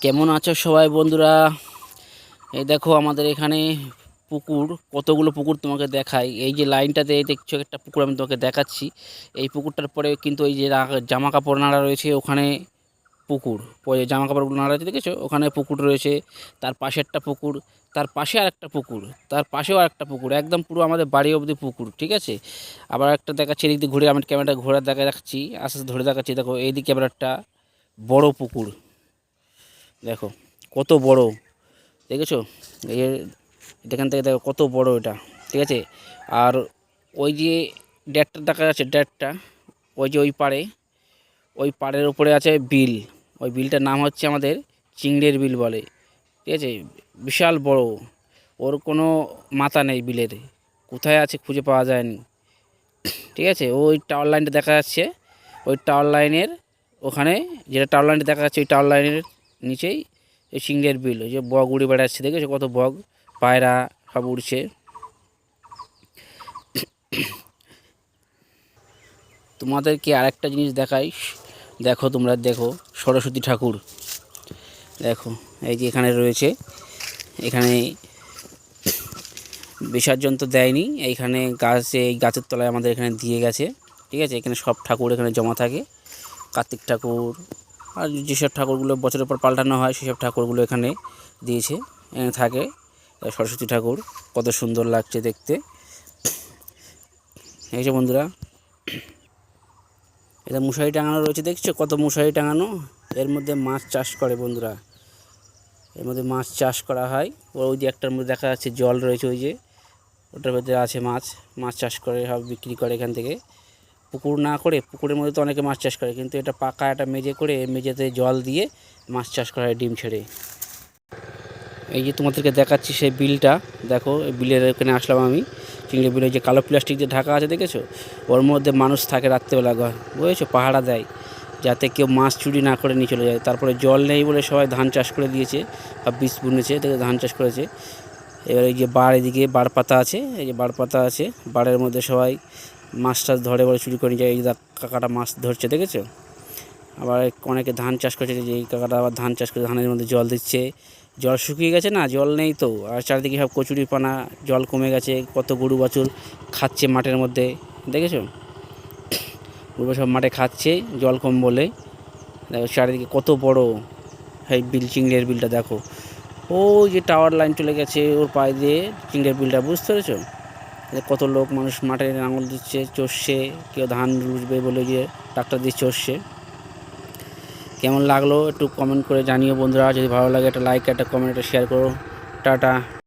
কেমন আছো সবাই বন্ধুরা? এই দেখো আমাদের এখানে পুকুর, কতগুলো পুকুর তোমাকে দেখাই। এই যে লাইনটাতে দেখছো একটা পুকুর আমি তোমাকে দেখাচ্ছি। এই পুকুরটার পরে কিন্তু এই যে জামা কাপড় নাড়া রয়েছে ওখানে পুকুর, ওই জামা কাপড়গুলো নাড়া রয়েছে দেখেছো, ওখানে পুকুর রয়েছে। তার পাশে একটা পুকুর, তার পাশে আরেকটা পুকুর, তার পাশেও আরেকটা পুকুর, একদম পুরো আমাদের বাড়ি অবধি পুকুর, ঠিক আছে। আবার একটা দেখাচ্ছি এদিক দিয়ে ঘুরে, আমি ক্যামেরাটা ঘোরা দেখাচ্ছি, আস্তে আস্তে ধরে দেখাচ্ছি। দেখো এইদিকে আবার একটা বড় পুকুর, দেখো কত বড়, দেখেছো? এই যে এখান থেকে দেখো কত বড় এটা, ঠিক আছে। আর ওই যে ড্যাটটা দেখা যাচ্ছে, ড্যাটটা ওই যে ওই পাড়ের উপরে আছে বিল। ওই বিলটার নাম হচ্ছে আমাদের চিংড়ির বিল বলে, ঠিক আছে। বিশাল বড়, ওর কোনো মাথা নেই বিলের, কোথায় আছে খুঁজে পাওয়া যায়নি, ঠিক আছে। ওই টাওয়ার লাইনটা দেখা যাচ্ছে, ওই টাওয়ার লাইনের ওখানে, যেটা টাওয়ার লাইনটা দেখা যাচ্ছে ওই টাওয়ার লাইনের নিচেই এই চিংড়ির বিল। ওই যে বগ উড়ে বেড়াচ্ছে দেখেছো, কত বগ, পায়রা সব উড়ছে। তোমাদেরকে আরেকটা জিনিস দেখাই, দেখো তোমরা দেখো, সরস্বতী ঠাকুর দেখো, এই যে এখানে রয়েছে। এখানে বিসর্জন তো দেয়নি, এইখানে গাছে, এই গাছের তলায় আমাদের এখানে দিয়ে গেছে, ঠিক আছে। এখানে সব ঠাকুর এখানে জমা থাকে, কার্তিক ঠাকুর আর যেসব ঠাকুরগুলো বছরের পর পাল্টানো হয় সেসব ঠাকুরগুলো এখানে দিয়েছে, এখানে থাকে। সরস্বতী ঠাকুর কত সুন্দর লাগছে দেখতে, এই যে বন্ধুরা। এটা মশারি টাঙানো রয়েছে দেখছো, কত মশারি টাঙানো। এর মধ্যে মাছ চাষ করে বন্ধুরা, এর মধ্যে মাছ চাষ করা হয়। ওই যে একটার মধ্যে দেখা যাচ্ছে জল রয়েছে, ওই যে ওটার মধ্যে আছে মাছ, মাছ চাষ করে সব বিক্রি করে এখান থেকে। পুকুর না করে, পুকুরের মধ্যে তো অনেকে মাছ চাষ করে, কিন্তু এটা পাকা একটা মেজে করে, মেঝেতে জল দিয়ে মাছ চাষ করা হয় ডিম ছেড়ে। এই যে তোমাদেরকে দেখাচ্ছি সেই বিলটা, দেখো এই বিলের ওখানে আসলাম আমি। চিংড়ি বিলে যে কালো প্লাস্টিক যে ঢাকা আছে দেখেছো, ওর মধ্যে মানুষ থাকে রাত্রেবেলা, বুঝেছো, পাহারা দেয় যাতে কেউ মাছ চুরি না করে নিয়ে চলে যায়। তারপরে জল নেই বলে সবাই ধান চাষ করে দিয়েছে, বা বীজ বুনেছে, দেখে ধান চাষ করেছে। এবার এই যে বাড়, এদিকে বাড় পাতা আছে, এই যে বাড় পাতা আছে, বাড়ের মধ্যে সবাই মাছ টাছ ধরে বলে চুরি করে নিয়ে যায়। এই কাকাটা মাছ ধরছে দেখেছো। আবার অনেকে ধান চাষ করেছে, যে এই কাকাটা আবার ধান চাষ করে ধানের মধ্যে জল দিচ্ছে। জল শুকিয়ে গেছে না, জল নেই তো, আর চারিদিকে সব কচুরিপানা, জল কমে গেছে, কত গরু বাছুর খাচ্ছে মাঠের মধ্যে, দেখেছো, গরু সব মাঠে খাচ্ছে জল কম বলে। দেখো চারিদিকে কত বড় এই বিল, চিংড়ির বিলটা দেখো। ওই যে টাওয়ার লাইন চলে গেছে ওর পায়ে দিয়ে, চিংড়ির বিলটা, বুঝতে পেরেছো। কত লোক মানুষ মাঠে আঙুল দিচ্ছে, চষছে, কেউ ধান রুজবে বলে যে ট্রাক্টর দিয়ে চষছে। কেমন লাগলো একটু কমেন্ট করে জানিও বন্ধুরা, যদি ভালো লাগে একটা লাইক, একটা কমেন্ট, একটা শেয়ার করো। টাটা।